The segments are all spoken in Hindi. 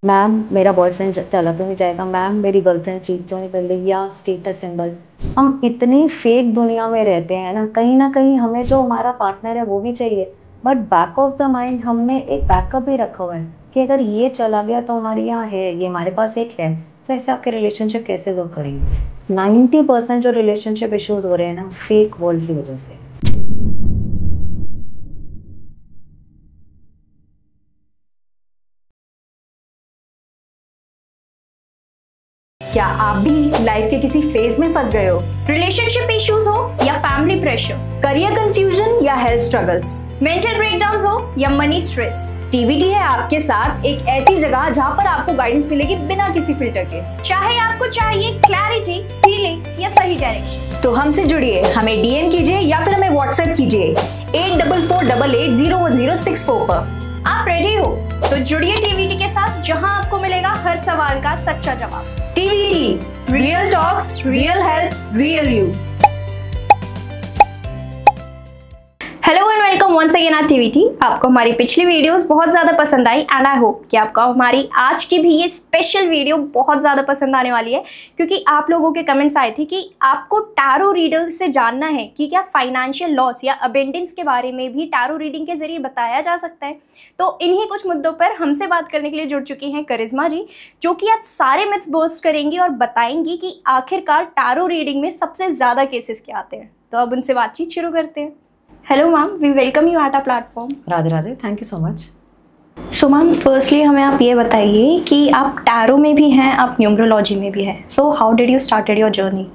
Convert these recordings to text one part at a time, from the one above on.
मैम मेरा बॉयफ्रेंड चला तो नहीं जाएगा, मैम मेरी गर्लफ्रेंड चीट तो नहीं कर लेगी, या स्टेटस सिंबल। हम इतनी फेक दुनिया में रहते हैं ना कहीं हमें जो हमारा पार्टनर है वो भी चाहिए, but back of the mind हमने एक बैकअप भी रखा हुआ है कि अगर ये चला गया तो हमारे यहाँ है, ये हमारे पास एक है। तो ऐसे आपके रिलेशनशिप कैसे वर्क करेंगे? 90% जो रिलेशनशिप इश्यूज हो रहे हैं ना, फेक वर्ल्ड की वजह से। क्या आप भी लाइफ के किसी फेज में फंस गए हो? रिलेशनशिप इश्यूज हो या फैमिली प्रेशर, करियर कंफ्यूजन या हेल्थ स्ट्रगल्स, मेंटल ब्रेकडाउन्स हो या मनी स्ट्रेस, टीवीटी है आपके साथ एक ऐसी जगह जहां पर आपको गाइडेंस मिलेगी बिना किसी फिल्टर के। चाहे आपको चाहिए क्लैरिटी, हीलिंग या सही डायरेक्शन, तो हमसे जुड़िए, हमें डीएम कीजिए या फिर हमें व्हाट्सएप कीजिए 8448801064 पर। आप रेडी हो तो जुड़िए टीवीटी के साथ, जहां आपको मिलेगा हर सवाल का सच्चा जवाब। TVT, real talks, real health, real you. Hello and welcome once again at TVT. आपको हमारी पिछली वीडियोस बहुत ज़्यादा पसंद आई एंड आई होप कि आपको हमारी आज की भी ये स्पेशल वीडियो बहुत ज़्यादा पसंद आने वाली है, क्योंकि आप लोगों के कमेंट्स आए थे कि आपको टैरो रीडर से जानना है कि क्या फाइनेंशियल लॉस या अबेंडेंस के बारे में भी टैरो रीडिंग के जरिए बताया जा सकता है। तो इन्हीं कुछ मुद्दों पर हमसे बात करने के लिए जुड़ चुकी हैं करिश्मा जी, जो कि आज सारे मिथ्स बर्स्ट करेंगी और बताएंगी कि आखिरकार टैरो रीडिंग में सबसे ज़्यादा केसेस क्या आते हैं। तो अब उनसे बातचीत शुरू करते हैं। Hello ma'am, we welcome you at our platform. Radhe Radhe, thank you so much. So ma'am, firstly हमें आप ये बताइए कि आप टैरो में भी हैं, आप न्यूमरोलॉजी में भी हैं। So how did you started your journey?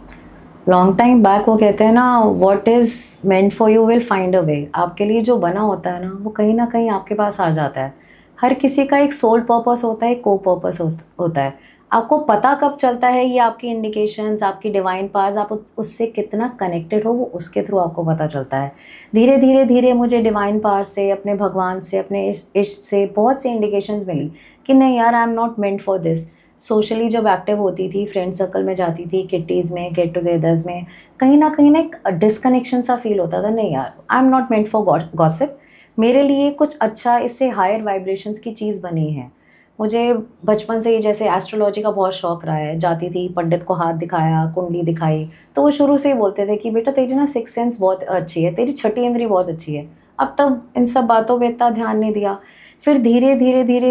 Long time back वो कहते हैं ना, what is meant for you will find a way. आपके लिए जो बना होता है ना वो कहीं आपके पास आ जाता है। हर किसी का एक सोल पर्पस होता है, एक को पर्पस होता है। आपको पता कब चलता है, ये आपकी इंडिकेशंस, आपकी डिवाइन पास, आप उससे कितना कनेक्टेड हो वो उसके थ्रू आपको पता चलता है। धीरे धीरे धीरे मुझे डिवाइन पावर से, अपने भगवान से, अपने इष्ट से बहुत सी इंडिकेशंस मिली कि नहीं यार, I am not meant for this. Socially जब एक्टिव होती थी, फ्रेंड सर्कल में जाती थी, किट्टीज़ में, गेट टुगेदर्स में, कहीं ना एक डिस्कनेक्शन सा फील होता था। नहीं यार, I am not meant for gossip. मेरे लिए कुछ अच्छा, इससे हायर वाइब्रेशंस की चीज़ बनी है। मुझे बचपन से ही जैसे एस्ट्रोलॉजी का बहुत शौक रहा है। जाती थी, पंडित को हाथ दिखाया, कुंडली दिखाई, तो वो शुरू से ही बोलते थे कि बेटा तेरी ना सिक्स सेंस बहुत अच्छी है, तेरी छठी इंद्री बहुत अच्छी है। अब तब इन सब बातों पे इतना ध्यान नहीं दिया। फिर धीरे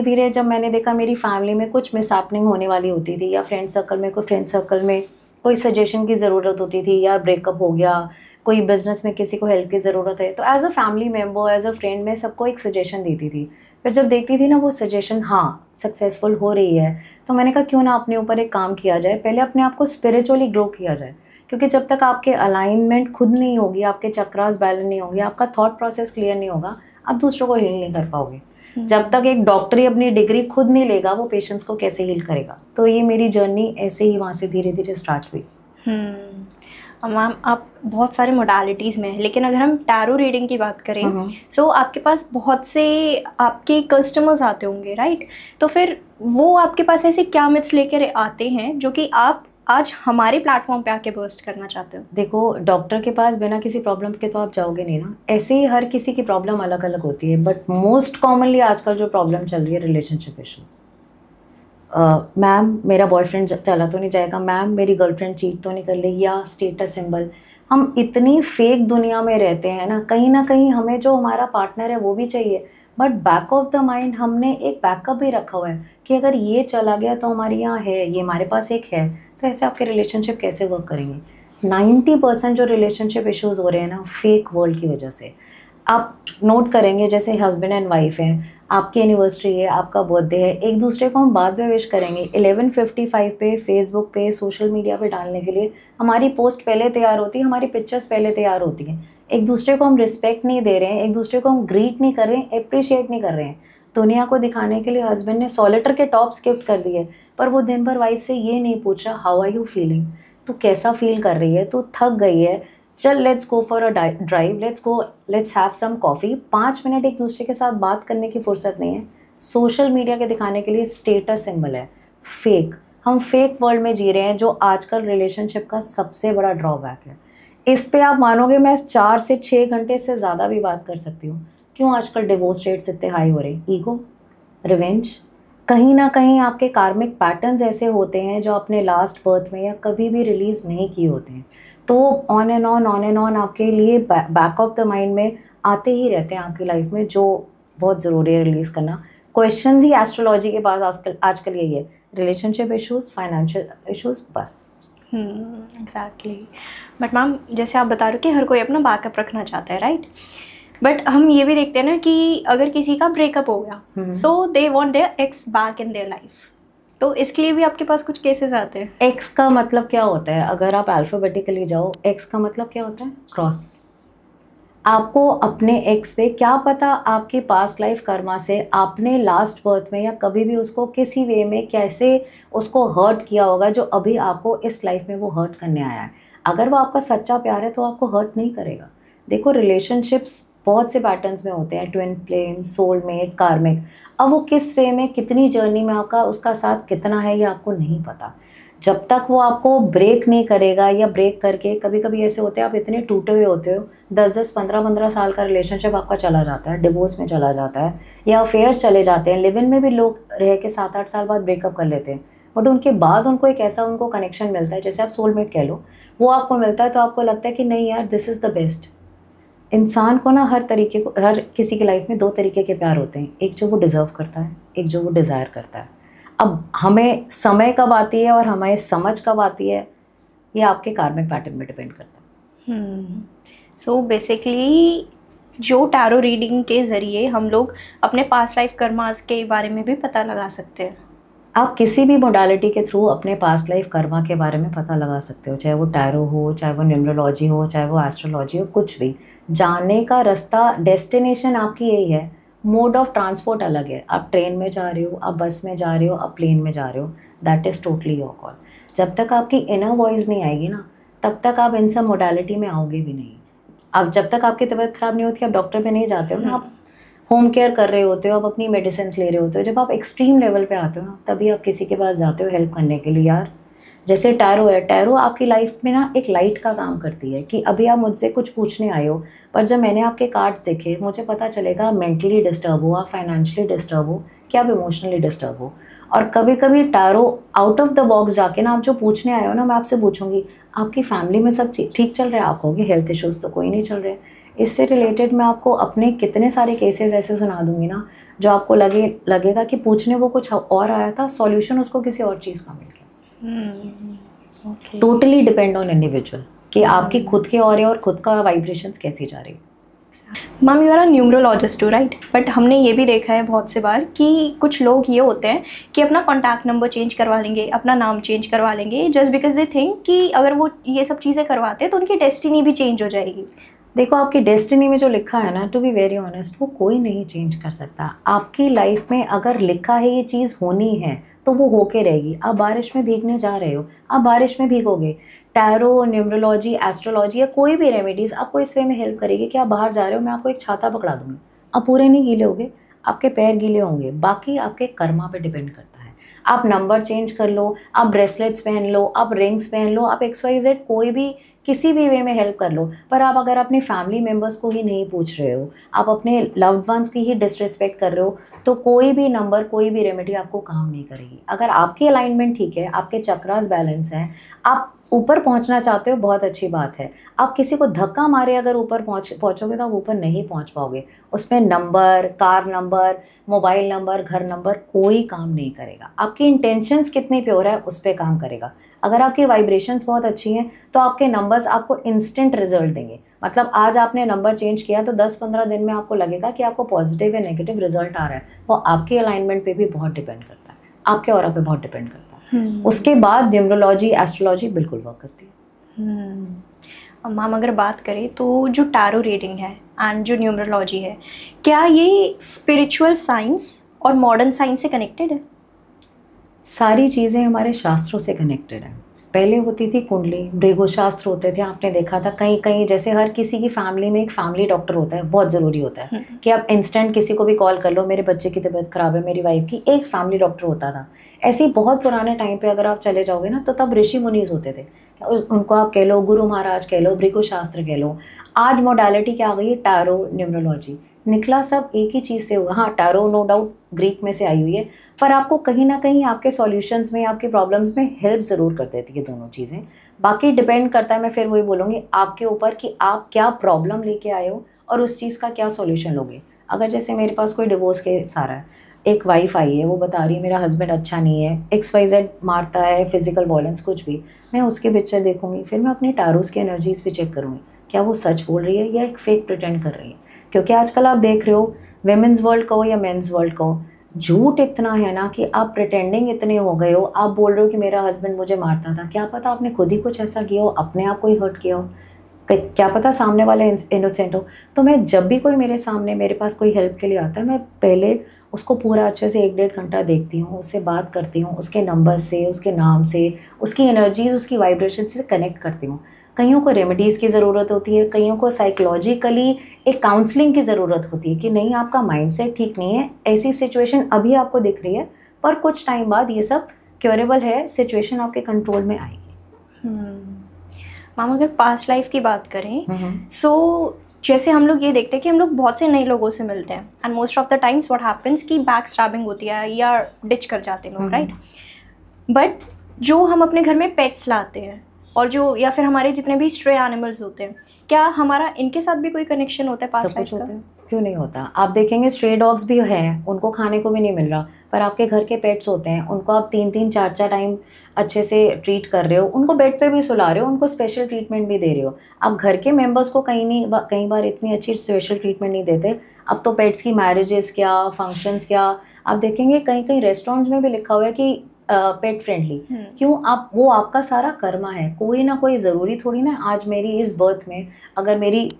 धीरे जब मैंने देखा मेरी फैमिली में कुछ मिसहैपनिंग होने वाली होती थी, या फ्रेंड सर्कल में कोई सजेशन की ज़रूरत होती थी, या ब्रेकअप हो गया, कोई बिजनेस में किसी को हेल्प की ज़रूरत है, तो as a family member, as a friend, मैं सबको एक सजेशन देती थी। फिर जब देखती थी ना वो सजेशन हाँ सक्सेसफुल हो रही है, तो मैंने कहा क्यों ना अपने ऊपर एक काम किया जाए, पहले अपने आप को स्पिरिचुअली ग्रो किया जाए। क्योंकि जब तक आपके अलाइनमेंट खुद नहीं होगी, आपके चक्रास बैलेंस नहीं होंगे, आपका थॉट प्रोसेस क्लियर नहीं होगा, आप दूसरों को हील नहीं कर पाओगे। जब तक एक डॉक्टरी अपनी डिग्री खुद नहीं लेगा, वो पेशेंट्स को कैसे हील करेगा। तो ये मेरी जर्नी ऐसे ही वहाँ से धीरे धीरे स्टार्ट हुई। मैम, आप बहुत सारे मोडालिटीज़ में हैं, लेकिन अगर हम टैरो रीडिंग की बात करें, सो आपके पास बहुत से आपके कस्टमर्स आते होंगे, राइट? तो फिर वो आपके पास ऐसे क्या मिथ्स लेकर आते हैं जो कि आप आज हमारे प्लेटफॉर्म पे आके बर्स्ट करना चाहते हो? देखो, डॉक्टर के पास बिना किसी प्रॉब्लम के तो आप जाओगे नहीं ना। ऐसे ही हर किसी की प्रॉब्लम अलग अलग होती है, बट मोस्ट कॉमनली आजकल जो प्रॉब्लम चल रही है, रिलेशनशिप इश्यूज़। मैम मेरा बॉयफ्रेंड चला तो नहीं जाएगा, मैम मेरी गर्लफ्रेंड चीट तो नहीं कर लेगी, या स्टेटस सिंबल। हम इतनी फेक दुनिया में रहते हैं ना कहीं हमें जो हमारा पार्टनर है वो भी चाहिए, but back of the mind हमने एक बैकअप भी रखा हुआ है कि अगर ये चला गया तो हमारे यहाँ है, ये हमारे पास एक है। तो ऐसे आपके रिलेशनशिप कैसे वर्क करेंगे? 90% जो रिलेशनशिप इश्यूज़ हो रहे हैं ना, फेक वर्ल्ड की वजह से। आप नोट करेंगे, जैसे हस्बैंड एंड वाइफ हैं, आपकी एनिवर्सरी है, आपका बर्थडे है, एक दूसरे को हम बाद में विश करेंगे 11:55 पे फेसबुक पे, सोशल मीडिया पे डालने के लिए। हमारी पोस्ट पहले तैयार होती है, हमारी पिक्चर्स पहले तैयार होती हैं। एक दूसरे को हम रिस्पेक्ट नहीं दे रहे हैं, एक दूसरे को हम ग्रीट नहीं कर रहे हैं, अप्रिशिएट नहीं कर रहे हैं। दुनिया को दिखाने के लिए हस्बैंड ने सॉलिटर के टॉप्स गिफ्ट कर दिए, पर वो दिन भर वाइफ से ये नहीं पूछा हाउ आर यू फीलिंग, तू कैसा फील कर रही है, तू थक गई है, चल let's go for a drive, let's have some coffee. 5 minute एक दूसरे के साथ बात करने की फुर्सत नहीं है। सोशल मीडिया के दिखाने के लिए स्टेटस सिंबल है, फेक। हम फेक वर्ल्ड में जी रहे हैं, जो आजकल रिलेशनशिप का सबसे बड़ा ड्रॉबैक है। इस पे आप मानोगे, मैं 4 से 6 घंटे से ज़्यादा भी बात कर सकती हूँ। क्यों आजकल डिवोर्स रेट्स इतने हाई हो रहे हैं? ईगो, रिवेंज, कहीं ना कहीं आपके कार्मिक पैटर्न्स ऐसे होते हैं जो आपने लास्ट बर्थ में या कभी भी रिलीज़ नहीं किए होते हैं, तो ऑन एंड ऑन आपके लिए बैक ऑफ द माइंड में आते ही रहते हैं आपकी लाइफ में, जो बहुत ज़रूरी है रिलीज़ करना। क्वेश्चंस ही एस्ट्रोलॉजी के पास आजकल यही है, रिलेशनशिप इश्यूज़, फाइनेंशियल इश्यूज़, बस। एग्जैक्टली। बट मैम जैसे आप बता रहे हो कि हर कोई अपना बैकअप रखना चाहता है, राइट? बट हम ये भी देखते हैं ना कि अगर किसी का ब्रेकअप हो गया, so they want their ex back in their life, तो इसके लिए भी आपके पास कुछ केसेस आते हैं? एक्स का मतलब क्या होता है? अगर आप अल्फ़ाबेटिकली जाओ, एक्स का मतलब क्या होता है? क्रॉस। आपको अपने एक्स पे क्या पता, आपकी पास्ट लाइफ कर्मा से आपने लास्ट बर्थ में या कभी भी उसको किसी वे में कैसे उसको हर्ट किया होगा, जो अभी आपको इस लाइफ में वो हर्ट करने आया है। अगर वो आपका सच्चा प्यार है तो आपको हर्ट नहीं करेगा। देखो, रिलेशनशिप्स बहुत से पैटर्न्स में होते हैं, ट्विन फ्लेम, सोलमेट, कार्मिक। अब वो किस वे में, कितनी जर्नी में आपका उसका साथ कितना है, ये आपको नहीं पता। जब तक वो आपको ब्रेक नहीं करेगा, या ब्रेक करके, कभी कभी ऐसे होते हैं आप इतने टूटे हुए होते हो, 10-10, 15-15 साल का रिलेशनशिप आपका चला जाता है, डिवोर्स में चला जाता है, या अफेयर्स चले जाते हैं। लिव इन में भी लोग रह के 7-8 साल बाद ब्रेकअप कर लेते हैं, बट उनके बाद उनको एक ऐसा उनको कनेक्शन मिलता है, जैसे आप सोलमेट कह लो, वो आपको मिलता है तो आपको लगता है कि नहीं यार, दिस इज़ द बेस्ट। इंसान को ना हर किसी की लाइफ में 2 तरीके के प्यार होते हैं, एक जो वो डिज़र्व करता है, एक जो वो डिज़ायर करता है। अब हमें समय कब आती है और हमें समझ कब आती है, ये आपके कार्मिक पैटर्न में डिपेंड करता है। सो बेसिकली जो टैरो रीडिंग के ज़रिए हम लोग अपने पास्ट लाइफ कर्मास के बारे में भी पता लगा सकते हैं। आप किसी भी मोडालिटी के थ्रू अपने पास्ट लाइफ कर्मा के बारे में पता लगा सकते हो, चाहे वो टैरो हो, चाहे वो न्यूमरोलॉजी हो, चाहे वो एस्ट्रोलॉजी हो, कुछ भी। जाने का रास्ता, डेस्टिनेशन आपकी यही है, मोड ऑफ ट्रांसपोर्ट अलग है। आप ट्रेन में जा रहे हो, आप बस में जा रहे हो, आप प्लेन में जा रहे हो, that is totally your call. जब तक आपकी इनर वॉइस नहीं आएगी ना, तब तक आप इन सब मोडालिटी में आओगे भी नहीं। अब जब तक आपकी तबीयत ख़राब नहीं होती, आप डॉक्टर पे नहीं जाते हो ना, आप होम केयर कर रहे होते हो, आप अपनी मेडिसिन ले रहे होते हो। जब आप एक्सट्रीम लेवल पे आते हो ना, तभी आप किसी के पास जाते हो हेल्प करने के लिए। यार जैसे टैरो है, टैरो आपकी लाइफ में ना एक लाइट का काम करती है, कि अभी आप मुझसे कुछ पूछने आए हो, पर जब मैंने आपके कार्ड्स देखे, मुझे पता चलेगा आप मेंटली डिस्टर्ब हो, आप फाइनेंशियली डिस्टर्ब हो, कि आप इमोशनली डिस्टर्ब हो। और कभी कभी tarot out of the box जाके ना, आप जो पूछने आए हो ना, मैं आपसे पूछूंगी आपकी फैमिली में सब ठीक चल रहा है? आप कहोगे हेल्थ इश्यूज़ तो कोई नहीं चल रहे। इससे रिलेटेड मैं आपको अपने कितने सारे केसेस ऐसे सुना दूंगी ना, जो आपको लगेगा कि पूछने वो कुछ और आया था, सॉल्यूशन उसको किसी और चीज़ का मिल गया। टोटली डिपेंड ऑन इंडिविजुअल कि आपकी खुद के और खुद का वाइब्रेशंस कैसी जा रही है। Ma'am you are a numerologist too, right? But हमने ये भी देखा है बहुत से बार कि कुछ लोग ये होते हैं कि अपना कॉन्टैक्ट नंबर चेंज करवा लेंगे, अपना नाम चेंज करवा लेंगे, जस्ट बिकॉज दे थिंक कि अगर वो ये सब चीज़ें करवाते हैं तो उनकी डेस्टिनी भी चेंज हो जाएगी। देखो, आपकी डेस्टिनी में जो लिखा है ना, टू बी वेरी ऑनेस्ट, वो कोई नहीं चेंज कर सकता। आपकी लाइफ में अगर लिखा है ये चीज़ होनी है, तो वो होके रहेगी। आप बारिश में भीगने जा रहे हो, आप बारिश में भीगोगे। टैरो, न्यूमरोलॉजी, एस्ट्रोलॉजी या कोई भी रेमेडीज़ आपको इस वे में हेल्प करेगी कि आप बाहर जा रहे हो, मैं आपको एक छाता पकड़ा दूँगी, आप पूरे नहीं गीले होगे, आपके पैर गीले होंगे, बाकी आपके कर्मा पे डिपेंड करता है। आप नंबर चेंज कर लो, आप ब्रेसलेट्स पहन लो, आप रिंग्स पहन लो, आप XYZ कोई भी किसी भी वे में हेल्प कर लो, पर आप अगर अपने फैमिली मेम्बर्स को ही नहीं पूछ रहे हो, आप अपने लव्ड वंस की ही डिसरिस्पेक्ट कर रहे हो, तो कोई भी नंबर, कोई भी रेमेडी आपको काम नहीं करेगी। अगर आपकी अलाइनमेंट ठीक है, आपके चक्रास बैलेंस हैं, आप ऊपर पहुंचना चाहते हो, बहुत अच्छी बात है। आप किसी को धक्का मारे अगर ऊपर पहुंचोगे तो आप ऊपर नहीं पहुंच पाओगे। उसमें number, car number, mobile number, घर नंबर कोई काम नहीं करेगा। आपकी इंटेंशंस कितनी प्योर है उस पर काम करेगा। अगर आपकी वाइब्रेशंस बहुत अच्छी हैं तो आपके नंबर्स आपको इंस्टेंट रिजल्ट देंगे। मतलब आज आपने नंबर चेंज किया तो 10-15 दिन में आपको लगेगा कि आपको पॉजिटिव या नेगेटिव रिजल्ट आ रहा है। वो आपके अलाइनमेंट पे भी बहुत डिपेंड करता है, आपके ऑरा पे बहुत डिपेंड करता है। उसके बाद न्यूमरोलॉजी, एस्ट्रोलॉजी बिल्कुल वर्क करती है। मैम अगर बात करें तो जो टैरो रीडिंग है एंड जो न्यूमरोलॉजी है, क्या ये स्पिरिचुअल साइंस और मॉडर्न साइंस से कनेक्टेड है? सारी चीज़ें हमारे शास्त्रों से कनेक्टेड हैं। पहले होती थी कुंडली, भृगु शास्त्र होते थे, आपने देखा था कहीं कहीं, जैसे हर किसी की फैमिली में एक फैमिली डॉक्टर होता है, बहुत ज़रूरी होता है कि आप इंस्टेंट किसी को भी कॉल कर लो, मेरे बच्चे की तबीयत ख़राब है, मेरी वाइफ की, एक फैमिली डॉक्टर होता था। ऐसे ही बहुत पुराने टाइम पे अगर आप चले जाओगे ना, तो तब ऋषि मुनीस होते थे, उनको आप कह लो गुरु महाराज कह लो, भृगु शास्त्र कह लो। आज मोडालिटी क्या आ गई है? टैरो, न्यूमरोलॉजी, निकला सब एक ही चीज़ से हुआ। हाँ, टैरो नो डाउट ग्रीक में से आई हुई है, पर आपको कहीं ना कहीं आपके सॉल्यूशंस में, आपके प्रॉब्लम्स में हेल्प ज़रूर कर देती है दोनों चीज़ें। बाकी डिपेंड करता है, मैं फिर वही बोलूँगी, आपके ऊपर कि आप क्या प्रॉब्लम लेके आए हो और उस चीज़ का क्या सॉल्यूशन लोगे। अगर जैसे मेरे पास कोई डिवोर्स केस आ रहा है, एक वाइफ आई है, वो बता रही है मेरा हस्बैंड अच्छा नहीं है, XYZ मारता है, फिजिकल वायलेंस कुछ भी, मैं उसके पिक्चर देखूंगी, फिर मैं अपनी टैरोस की एनर्जीज भी चेक करूंगी, क्या वो सच बोल रही है या एक फेक प्रिटेंड कर रही है। क्योंकि आजकल आप देख रहे हो, वेमेंस वर्ल्ड कहो या मेंस वर्ल्ड कहो, झूठ इतना है ना कि आप प्रिटेंडिंग इतने हो गए हो। आप बोल रहे हो कि मेरा हस्बैंड मुझे मारता था, क्या पता आपने खुद ही कुछ ऐसा किया हो, अपने आप को ही हर्ट किया हो, क्या पता सामने वाला इनोसेंट हो। तो मैं जब भी कोई मेरे पास कोई हेल्प के लिए आता है, मैं पहले उसको पूरा अच्छे से 1-1.5 घंटा देखती हूँ, उससे बात करती हूँ, उसके नंबर से, उसके नाम से, उसकी एनर्जीज, उसकी वाइब्रेशन से कनेक्ट करती हूँ। कईयों को रेमेडीज़ की ज़रूरत होती है, कईयों को साइकोलॉजिकली एक काउंसलिंग की ज़रूरत होती है कि नहीं आपका माइंडसेट ठीक नहीं है, ऐसी सिचुएशन अभी आपको दिख रही है, पर कुछ टाइम बाद ये सब क्योरेबल है, सिचुएशन आपके कंट्रोल में आएगी। मैम अगर पास्ट लाइफ की बात करें, सो जैसे हम लोग ये देखते हैं कि हम लोग बहुत से नए लोगों से मिलते हैं and most of the times what happens कि बैक स्टैबिंग होती है या डिच कर जाते हैं लोग, राइट। बट जो हम अपने घर में पेट्स लाते हैं और जो या फिर हमारे जितने भी स्ट्रे एनिमल्स होते हैं, क्या हमारा इनके साथ भी कोई कनेक्शन होता है पास्ट लाइफ का? क्यों नहीं होता। आप देखेंगे स्ट्रे डॉग्स भी हैं, उनको खाने को भी नहीं मिल रहा, पर आपके घर के पेट्स होते हैं, उनको आप 3-3, 4-4 टाइम अच्छे से ट्रीट कर रहे हो, उनको बेड पे भी सुला रहे हो, उनको स्पेशल ट्रीटमेंट भी दे रहे हो। आप घर के मेंबर्स को कई बार इतनी अच्छी स्पेशल ट्रीटमेंट नहीं देते। अब तो पेट्स की मैरिजेस क्या, फंक्शंस क्या, आप देखेंगे कहीं कहीं रेस्टोरेंट्स में भी लिखा हुआ है कि पेट फ्रेंडली। क्यों? आप वो आपका सारा कर्मा है। कोई ना कोई ज़रूरी थोड़ी ना आज मेरी इस बर्थ में, अगर मेरी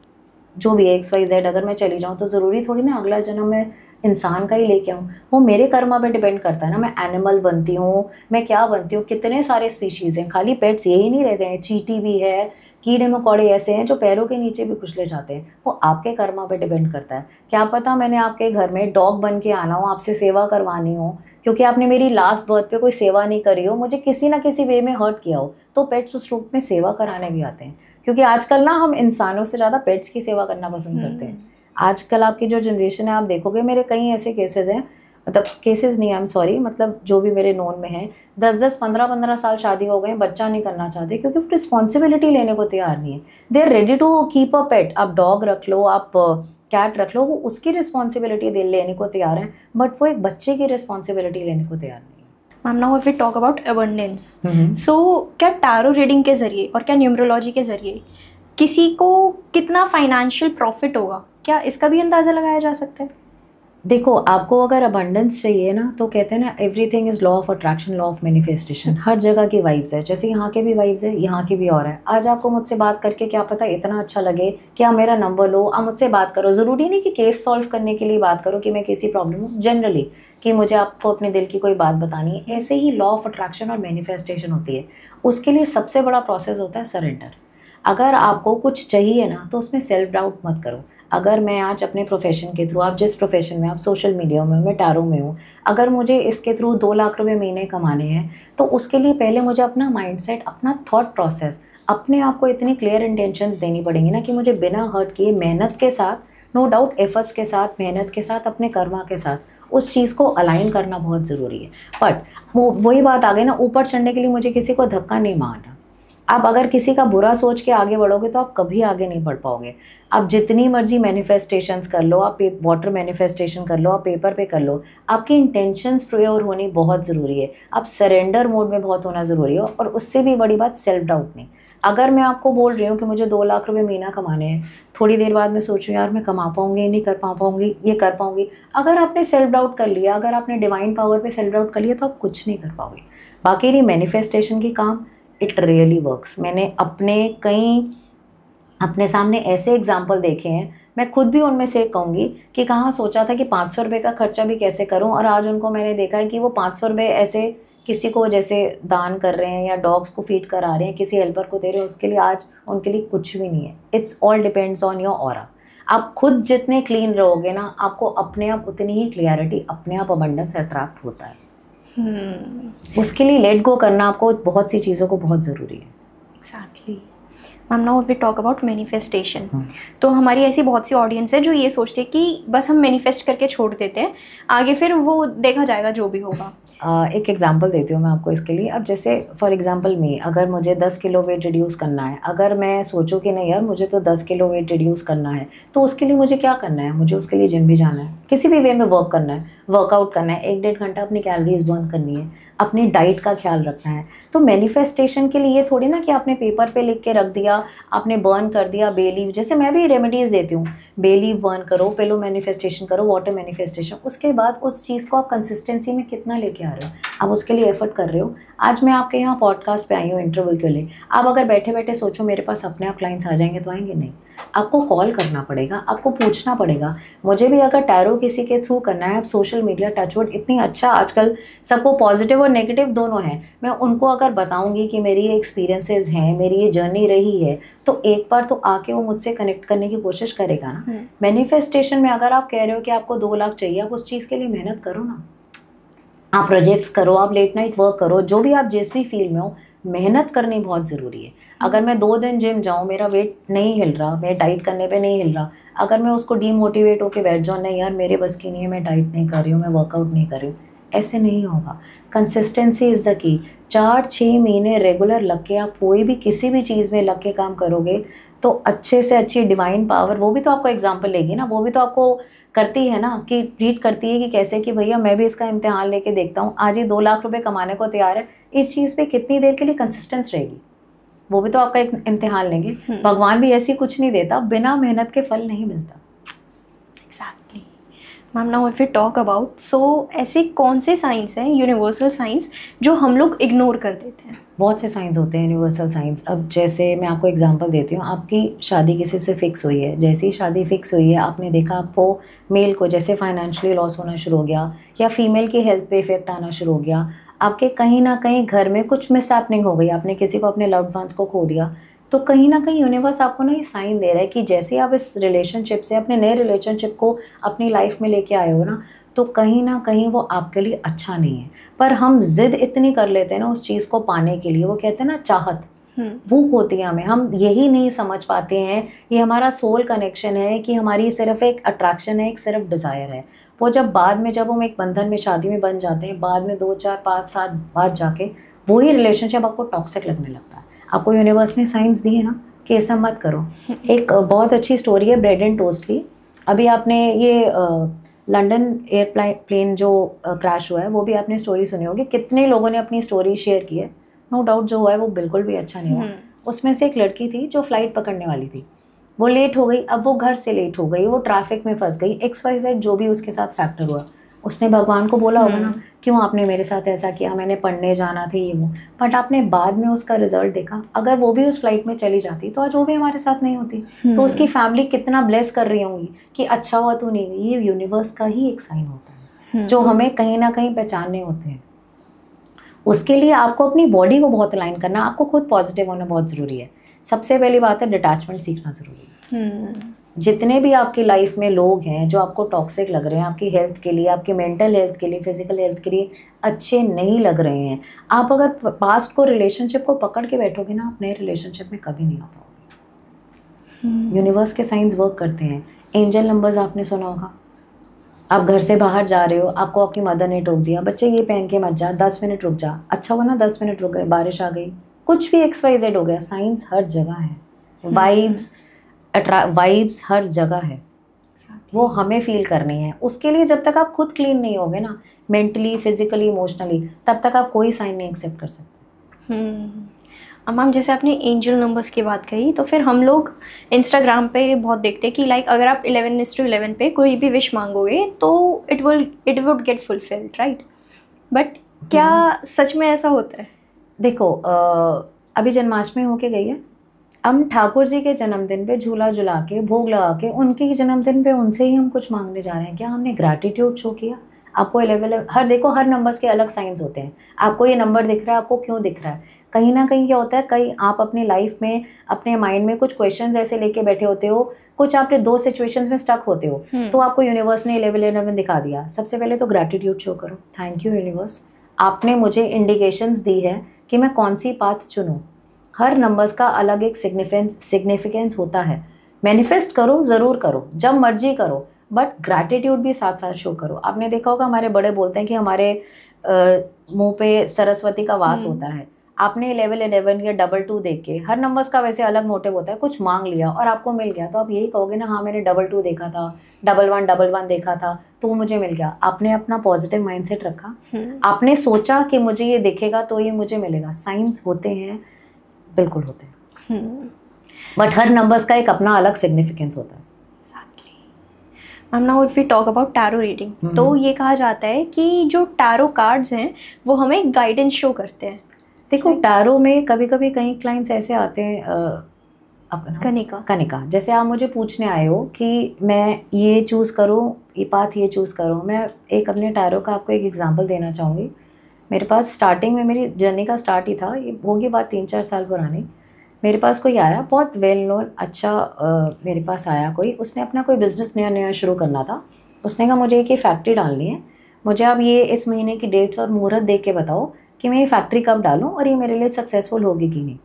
जो भी XYZ अगर मैं चली जाऊँ, तो ज़रूरी थोड़ी ना अगला जन्म मैं इंसान का ही लेके आऊँ। वो मेरे कर्मा पे डिपेंड करता है ना, मैं एनिमल बनती हूँ, मैं क्या बनती हूँ। कितने सारे स्पीशीज़ हैं, खाली पेट्स यही नहीं रह गए हैं, चींटी भी है, कीड़े मकोड़े ऐसे हैं जो पैरों के नीचे भी कुचले जाते हैं। वो आपके कर्मा पे डिपेंड करता है। क्या पता मैंने आपके घर में डॉग बन के आना हो, आपसे सेवा करवानी हो, क्योंकि आपने मेरी लास्ट बर्थ पे कोई सेवा नहीं करी हो, मुझे किसी ना किसी वे में हर्ट किया हो, तो पेट्स उस रूप में सेवा कराने भी आते हैं। क्योंकि आजकल ना हम इंसानों से ज़्यादा पेट्स की सेवा करना पसंद करते हैं। आजकल आपकी जो जनरेशन है, आप देखोगे मेरे कई ऐसे केसेस हैं, मतलब केसेस नहीं, आई एम सॉरी, मतलब जो भी मेरे नोन में हैं, 10-10, 15-15 साल शादी हो गए, बच्चा नहीं करना चाहते क्योंकि वो रिस्पॉन्सिबिलिटी लेने को तैयार नहीं है। They are ready to keep a pet. आप डॉग रख लो, आप कैट रख लो, वो उसकी रिस्पॉन्सिबिलिटी लेने को तैयार है, बट वो एक बच्चे की रिस्पॉन्सिबिलिटी लेने को तैयार नहीं है। Ma'am now if we talk about abundance, so क्या टैरो रीडिंग के ज़रिए और क्या न्यूमरोलॉजी के ज़रिए किसी को कितना फाइनेंशियल प्रॉफिट होगा, क्या इसका भी अंदाज़ा लगाया जा सकता है? देखो, आपको अगर अबंडेंस चाहिए ना, तो कहते हैं ना everything is law of attraction, law of manifestation. हर जगह की वाइब्स है, जैसे यहाँ के भी वाइब्स है, यहाँ की भी और है। आज आपको मुझसे बात करके क्या पता इतना अच्छा लगे कि आप मेरा नंबर लो, आप मुझसे बात करो। ज़रूरी नहीं कि केस सॉल्व करने के लिए बात करो कि मैं किसी प्रॉब्लम हूँ, जनरली कि मुझे आपको अपने दिल की कोई बात बतानी है। ऐसे ही लॉ ऑफ अट्रैक्शन और मैनिफेस्टेशन होती है। उसके लिए सबसे बड़ा प्रोसेस होता है सरेंडर। अगर आपको कुछ चाहिए ना, तो उसमें सेल्फ डाउट मत करो। अगर मैं आज अपने प्रोफेशन के थ्रू, आप जिस प्रोफेशन में, आप सोशल मीडिया में, मैं टैरो में हूँ, अगर मुझे इसके थ्रू 2 लाख रुपए महीने कमाने हैं, तो उसके लिए पहले मुझे अपना माइंडसेट, अपना थॉट प्रोसेस, अपने आप को इतनी क्लियर इंटेंशंस देनी पड़ेंगी ना कि मुझे बिना हर्ट किए, मेहनत के साथ, नो डाउट एफर्ट्स के साथ, मेहनत के साथ, अपने कर्मा के साथ उस चीज़ को अलाइन करना बहुत ज़रूरी है। बट वही बात आ गई ना, ऊपर चढ़ने के लिए मुझे किसी को धक्का नहीं मारना। आप अगर किसी का बुरा सोच के आगे बढ़ोगे तो आप कभी आगे नहीं बढ़ पाओगे। आप जितनी मर्जी मैनिफेस्टेशंस कर लो, आप वाटर मैनिफेस्टेशन कर लो, आप पेपर पे कर लो, आपकी इंटेंशंस प्योर होनी बहुत ज़रूरी है। आप सरेंडर मोड में बहुत होना ज़रूरी है। और उससे भी बड़ी बात, सेल्फ डाउट नहीं। अगर मैं आपको बोल रही हूँ कि मुझे 2 लाख रुपए महीना कमाने हैं, थोड़ी देर बाद मैं सोचूँ यार मैं कमा पाऊँगी, नहीं कर पाऊँगी, ये कर पाऊँगी, अगर आपने सेल्फ डाउट कर लिया, अगर आपने डिवाइन पावर पे सेल्फ डाउट कर लिया, तो आप कुछ नहीं कर पाओगे। बाकी रही मैनिफेस्टेशन की काम, इट रियली वर्क्स। मैंने अपने सामने ऐसे एग्जाम्पल देखे हैं, मैं खुद भी उनमें से कहूँगी कि कहाँ सोचा था कि 500 रुपये का खर्चा भी कैसे करूँ, और आज उनको मैंने देखा है कि वो 500 रुपये ऐसे किसी को जैसे दान कर रहे हैं या डॉग्स को फीड करा रहे हैं, किसी हेल्पर को दे रहे हैं, उसके लिए आज उनके लिए कुछ भी नहीं है। It's all depends on your aura. आप खुद जितने क्लीन रहोगे ना, आपको अपने आप उतनी ही क्लियरिटी, अपने आप अबंडेंस अट्रैक्ट होता है। उसके लिए लेट गो करना आपको बहुत सी चीज़ों को बहुत ज़रूरी है। Exactly. Ma'am now we talk about manifestation, तो हमारी ऐसी बहुत सी ऑडियंस है जो ये सोचते हैं कि बस हम मैनिफेस्ट करके छोड़ देते हैं, आगे फिर वो देखा जाएगा जो भी होगा। एक एग्जांपल देती हूँ मैं आपको इसके लिए। अब जैसे फॉर एग्जांपल अगर मुझे 10 किलो वेट रिड्यूस करना है, अगर मैं सोचूं कि नहीं यार मुझे तो 10 किलो वेट रिड्यूस करना है, तो उसके लिए मुझे क्या करना है? मुझे उसके लिए जिम भी जाना है, किसी भी वे में वर्क करना है, वर्कआउट करना है, 1-1.5 घंटा अपनी कैलोरीज बर्न करनी है, अपनी डाइट का ख्याल रखना है। तो मैनिफेस्टेशन के लिए थोड़ी ना कि आपने पेपर पे लिख के रख दिया, आपने बर्न कर दिया बे लीव, जैसे मैं भी रेमेडीज़ देती हूँ, बे लीव बर्न करो, पिलो मैनिफेस्टेशन करो, वाटर मैनिफेस्टेशन, उसके बाद उस चीज़ को आप कंसिस्टेंसी में कितना लेके आ रहे हो, आप उसके लिए एफर्ट कर रहे हो। आज मैं आपके यहाँ पॉडकास्ट पे आई हूँ इंटरव्यू के लिए, आप अगर बैठे बैठे सोचो मेरे पास अपने आप क्लाइंट्स आ जाएंगे, तो आएंगे नहीं। आपको कॉल करना पड़ेगा, आपको पूछना पड़ेगा। मुझे भी अगर टैरो किसी के थ्रू करना है, अब सोशल मीडिया टचवुड इतनी अच्छा आजकल सबको पॉजिटिव और नेगेटिव दोनों हैं, मैं उनको अगर बताऊंगी कि मेरी ये एक्सपीरियंसेस हैं, मेरी ये जर्नी रही है, तो एक बार तो आके वो मुझसे कनेक्ट करने की कोशिश करेगा ना। मैनिफेस्टेशन में अगर आप कह रहे हो कि आपको 2 लाख चाहिए, आप उस चीज़ के लिए मेहनत करो ना, आप प्रोजेक्ट्स करो, आप लेट नाइट वर्क करो, जो भी आप जिस भी फील्ड में हो, मेहनत करनी बहुत ज़रूरी है। अगर मैं 2 दिन जिम जाऊँ, मेरा वेट नहीं हिल रहा, मैं डाइट करने पे नहीं हिल रहा, अगर मैं उसको डीमोटिवेट होकर बैठ जाऊँ, नहीं यार मेरे बस की नहीं है, मैं डाइट नहीं कर रही हूँ, मैं वर्कआउट नहीं कर रही हूँ, ऐसे नहीं होगा। Consistency is the key. 4-6 महीने रेगुलर लग के आप कोई भी किसी भी चीज़ में लग के काम करोगे, तो अच्छे से अच्छी डिवाइन पावर, वो भी तो आपको एग्जाम्पल लेगी ना, वो भी तो आपको करती है ना, कि ट्रीट करती है कि कैसे कि भैया मैं भी इसका इम्तिहान लेके देखता हूँ, आज ही 2 लाख रुपए कमाने को तैयार है, इस चीज़ पे कितनी देर के लिए कंसिस्टेंस रहेगी, वो भी तो आपका एक इम्तिहान लेंगे। भगवान भी ऐसी कुछ नहीं देता, बिना मेहनत के फल नहीं मिलता। Exactly ma'am, now if you talk about, so ऐसे कौन से साइंस हैं, यूनिवर्सल साइंस, जो हम लोग इग्नोर कर देते हैं? बहुत से साइंस होते हैं यूनिवर्सल साइंस। अब जैसे मैं आपको एग्जांपल देती हूँ, आपकी शादी किसी से फिक्स हुई है, जैसे ही शादी फिक्स हुई है, आपने देखा आपको मेल को जैसे फाइनेंशियली लॉस होना शुरू हो गया, या फीमेल की हेल्थ पे इफेक्ट आना शुरू हो गया, आपके कहीं ना कहीं घर में कुछ मिसहैपनिंग हो गई, आपने किसी को, अपने लव्ड वंस को खो दिया, तो कहीं ना कहीं यूनिवर्स आपको ना ये साइन दे रहा है कि जैसे आप इस रिलेशनशिप से, अपने नए रिलेशनशिप को अपनी लाइफ में लेके आए हो ना, तो कहीं ना कहीं वो आपके लिए अच्छा नहीं है। पर हम जिद इतनी कर लेते हैं ना उस चीज़ को पाने के लिए, वो कहते हैं ना चाहत, भूख होती है हमें, हम यही नहीं समझ पाते हैं ये हमारा सोल कनेक्शन है, कि हमारी सिर्फ एक अट्रैक्शन है, एक सिर्फ डिज़ायर है। वो जब बाद में, जब हम एक बंधन में, शादी में बन जाते हैं, बाद में 2, 4, 5 साल बाद जाके वही रिलेशनशिप आपको टॉक्सिक लगने लगता है। आपको यूनिवर्स ने साइंस दी है ना कि ऐसा मत करो। एक बहुत अच्छी स्टोरी है ब्रेड एंड टोस्ट की। अभी आपने ये लंदन एयरप्लेन जो क्रैश हुआ है, वो भी आपने स्टोरी सुनी होगी, कितने लोगों ने अपनी स्टोरी शेयर की है। नो डाउट जो हुआ है वो बिल्कुल भी अच्छा नहीं हुआ। उसमें से एक लड़की थी जो फ्लाइट पकड़ने वाली थी, वो लेट हो गई। अब वो घर से लेट हो गई, वो ट्रैफिक में फंस गई, XYZ जो भी उसके साथ फैक्टर हुआ, उसने भगवान को बोला होगा ना, क्यों आपने मेरे साथ ऐसा किया, मैंने पढ़ने जाना था ये वो। बट आपने बाद में उसका रिजल्ट देखा, अगर वो भी उस फ्लाइट में चली जाती तो आज वो भी हमारे साथ नहीं होती। तो उसकी फैमिली कितना ब्लेस कर रही होंगी कि अच्छा हुआ तू नहीं गई। ये यूनिवर्स का ही एक साइन होता है जो हमें कहीं ना कहीं पहचानने होते हैं। उसके लिए आपको अपनी बॉडी को बहुत अलाइन करना, आपको खुद पॉजिटिव होना बहुत ज़रूरी है। सबसे पहली बात है डिटैचमेंट सीखना ज़रूरी है। जितने भी आपकी लाइफ में लोग हैं जो आपको टॉक्सिक लग रहे हैं, आपकी हेल्थ के लिए, आपकी मेंटल हेल्थ के लिए, फिजिकल हेल्थ के लिए अच्छे नहीं लग रहे हैं, आप अगर पास्ट को, रिलेशनशिप को पकड़ के बैठोगे ना, आप नए रिलेशनशिप में कभी नहीं आ पाओगे। यूनिवर्स के साइंस वर्क करते हैं। एंजल नंबर्स आपने सुना होगा। आप घर से बाहर जा रहे हो, आपको आपकी मदर ने टोक दिया, बच्चे ये पहन के मत जा, 10 मिनट रुक जा, अच्छा हुआ ना 10 मिनट रुक गए, बारिश आ गई, कुछ भी XYZ हो गया, साइंस हर जगह है। वाइब्स हर जगह है, वो हमें फील करनी है। उसके लिए जब तक आप खुद क्लीन नहीं होगे ना, मेंटली, फिजिकली, इमोशनली, तब तक आप कोई साइन नहीं एक्सेप्ट कर सकते। मैम जैसे आपने एंजल नंबर्स की बात कही, तो फिर हम लोग इंस्टाग्राम पे बहुत देखते हैं कि लाइक अगर आप 11:11 पे कोई भी विश मांगोगे तो it would get fulfilled, right? But क्या सच में ऐसा होता है? देखो अभी जन्माष्टमी होके गई है, हम ठाकुर जी के जन्मदिन पे झूला झुला के, भोग लगा के, उनके जन्मदिन पे उनसे ही हम कुछ मांगने जा रहे हैं। क्या हमने ग्रैटिट्यूड शो किया? आपको हर नंबर्स के अलग साइंस होते हैं। आपको ये नंबर दिख रहा है, आपको क्यों दिख रहा है? कहीं ना कहीं क्या होता है, कहीं आप अपनी लाइफ में, अपने माइंड में कुछ क्वेश्चंस ऐसे लेके बैठे होते हो, कुछ आपने 2 सिचुएशंस में स्टक होते हो, तो आपको यूनिवर्स ने 11:11 दिखा दिया। सबसे पहले तो ग्रैटिट्यूड शो करो, थैंक यू यूनिवर्स, आपने मुझे इंडिकेशंस दी है कि मैं कौन सी पाथ चुनूँ। हर नंबर्स का अलग एक सिग्निफिकेंस होता है। मैनिफेस्ट करो, ज़रूर करो, जब मर्जी करो, बट ग्रैटिट्यूड भी साथ साथ शो करो। आपने देखा होगा हमारे बड़े बोलते हैं कि हमारे मुंह पे सरस्वती का वास होता है। आपने 11 या 22 देख के, हर नंबर्स का वैसे अलग मोटिव होता है, कुछ मांग लिया और आपको मिल गया तो आप यही कहोगे ना, हाँ मैंने 22 देखा था, 11 देखा था तो वो मुझे मिल गया। आपने अपना पॉजिटिव माइंडसेट रखा, आपने सोचा कि मुझे ये दिखेगा तो ये मुझे मिलेगा। साइंस होते हैं, बिल्कुल होते हैं, बट हर नंबर्स का एक अपना अलग सिग्निफिकेंस होता है। Ma'am now if we talk about tarot reading, तो ये कहा जाता है कि जो टैरो कार्ड्स हैं वो हमें गाइडेंस शो करते हैं। देखो टैरो में कभी कभी कई क्लाइंट्स ऐसे आते हैं, अपना कनिका, जैसे आप मुझे पूछने आए हो कि मैं ये चूज़ करूँ, ये पाथ ये चूज़ करूँ। मैं एक अपने टैरो का आपको एक एग्जांपल देना चाहूँगी। मेरे पास स्टार्टिंग में मेरी जर्नी का स्टार्ट ही था, ये होगी बात 3-4 साल पुरानी। मेरे पास कोई आया, बहुत वेल नोन अच्छा मेरे पास आया कोई, उसने अपना कोई बिज़नेस नया शुरू करना था। उसने कहा मुझे एक ये फैक्ट्री डालनी है, मुझे आप ये इस महीने की डेट्स और मुहूर्त देख के बताओ कि मैं ये फैक्ट्री कब डालूँ और ये मेरे लिए सक्सेसफुल होगी कि नहीं।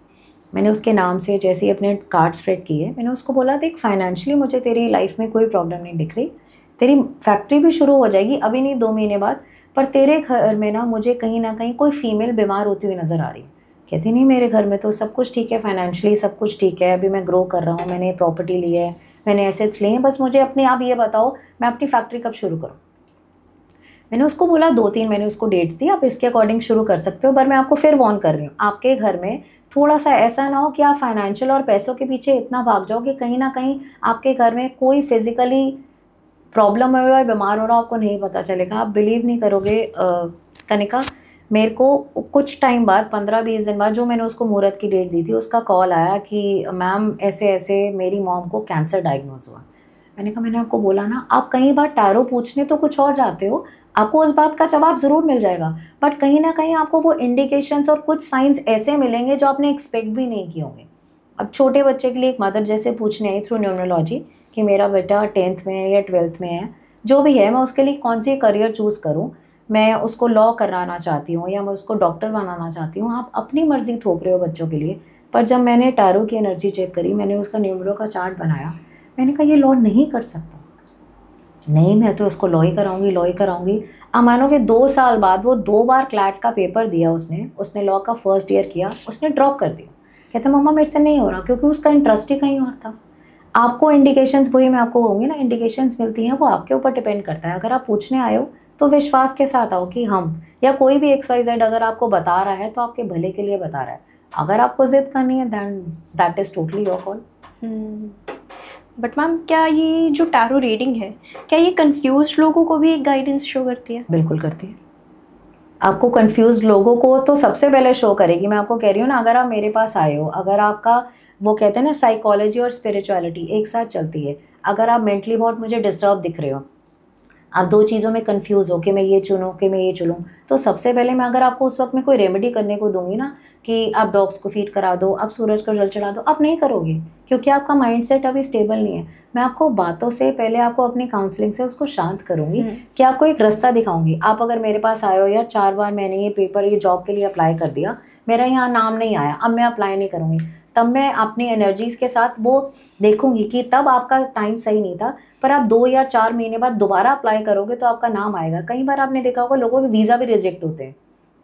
मैंने उसके नाम से जैसे ही अपने कार्ड स्प्रेड किए, मैंने उसको बोला देख फाइनेंशियली मुझे तेरी लाइफ में कोई प्रॉब्लम नहीं दिख रही, तेरी फैक्ट्री भी शुरू हो जाएगी अभी नहीं 2 महीने बाद, पर तेरे घर में ना मुझे कहीं ना कहीं कोई फीमेल बीमार होती हुई नज़र आ रही है। कहती नहीं मेरे घर में तो सब कुछ ठीक है, फाइनेंशियली सब कुछ ठीक है, अभी मैं ग्रो कर रहा हूँ, मैंने प्रॉपर्टी ली है, मैंने एसेट्स लिए हैं, बस मुझे अपने आप ये बताओ मैं अपनी फैक्ट्री कब शुरू करूँ। मैंने उसको बोला 2-3 मैंने उसको डेट्स दी, आप इसके अकॉर्डिंग शुरू कर सकते हो, पर मैं आपको फिर वार्न कर रही हूँ आपके घर में थोड़ा सा ऐसा ना हो कि आप फाइनेंशियल और पैसों के पीछे इतना भाग जाओ कि कहीं ना कहीं आपके घर में कोई फिजिकली प्रॉब्लम हो या बीमार हो रहा आपको नहीं पता चलेगा। आप बिलीव नहीं करोगे कनिका, मेरे को कुछ टाइम बाद 15-20 दिन बाद जो मैंने उसको मुहूर्त की डेट दी थी उसका कॉल आया कि मैम ऐसे ऐसे मेरी मॉम को कैंसर डायग्नोज हुआ। मैंने कहा मैंने आपको बोला ना, आप कई बार टैरो पूछने तो कुछ और जाते हो, आपको उस बात का जवाब ज़रूर मिल जाएगा, बट कहीं ना कहीं आपको वो इंडिकेशंस और कुछ साइंस ऐसे मिलेंगे जो आपने एक्सपेक्ट भी नहीं किए होंगे। अब छोटे बच्चे के लिए एक मदर जैसे पूछने आई थ्रू न्यूमरोलॉजी कि मेरा बेटा 10th में है या 12th में है, जो भी है मैं उसके लिए कौन सी करियर चूज़ करूँ, मैं उसको लॉ कराना चाहती हूँ या मैं उसको डॉक्टर बनाना चाहती हूँ। आप अपनी मर्जी थोप रहे हो बच्चों के लिए, पर जब मैंने टैरो की एनर्जी चेक करी, मैंने उसका न्यूमरो का चार्ट बनाया, मैंने कहा ये लॉ नहीं कर सकता, नहीं मैं तो उसको लॉ ही कराऊंगी। अब मानो कि 2 साल बाद वो 2 बार क्लैट का पेपर दिया, उसने लॉ का फर्स्ट ईयर किया, उसने ड्रॉप कर दिया। कहते मम्मा मेरे से नहीं हो रहा, क्योंकि उसका इंटरेस्ट ही कहीं और था। आपको इंडिकेशंस, वही मैं आपको कहूँगी ना, इंडिकेशंस मिलती हैं, वो आपके ऊपर डिपेंड करता है। अगर आप पूछने आए हो तो विश्वास के साथ आओ कि हम या कोई भी XYZ अगर आपको बता रहा है तो आपके भले के लिए बता रहा है। अगर आपको जिद करनी है then that is totally your call. But ma'am क्या ये जो टैरो रीडिंग है, क्या ये कंफ्यूज्ड लोगों को भी एक गाइडेंस शो करती है? बिल्कुल करती है। आपको कंफ्यूज्ड लोगों को तो सबसे पहले शो करेगी। मैं आपको कह रही हूँ ना, अगर आप मेरे पास आए हो, अगर आपका वो कहते हैं ना साइकोलॉजी और स्पिरिचुअलिटी एक साथ चलती है, अगर आप मेंटली बहुत मुझे डिस्टर्ब दिख रहे हो, आप 2 चीज़ों में कंफ्यूज हो कि मैं ये चुनूँ कि मैं ये चुनूँ, तो सबसे पहले मैं अगर आपको उस वक्त में कोई रेमेडी करने को दूंगी ना कि आप डॉग्स को फीड करा दो, आप सूरज को जल चढ़ा दो, आप नहीं करोगे क्योंकि आपका माइंडसेट अभी स्टेबल नहीं है। मैं आपको बातों से पहले आपको अपनी काउंसलिंग से उसको शांत करूँगी कि आपको एक रास्ता दिखाऊंगी। आप अगर मेरे पास आए हो, यार 4 बार मैंने ये पेपर ये जॉब के लिए अप्लाई कर दिया, मेरा यहाँ नाम नहीं आया, अब मैं अप्लाई नहीं करूँगी, तब मैं अपनी एनर्जीज़ के साथ वो देखूंगी कि तब आपका टाइम सही नहीं था, पर आप 2 या 4 महीने बाद दोबारा अप्लाई करोगे तो आपका नाम आएगा। कई बार आपने देखा होगा लोगों के वीज़ा भी रिजेक्ट होते हैं।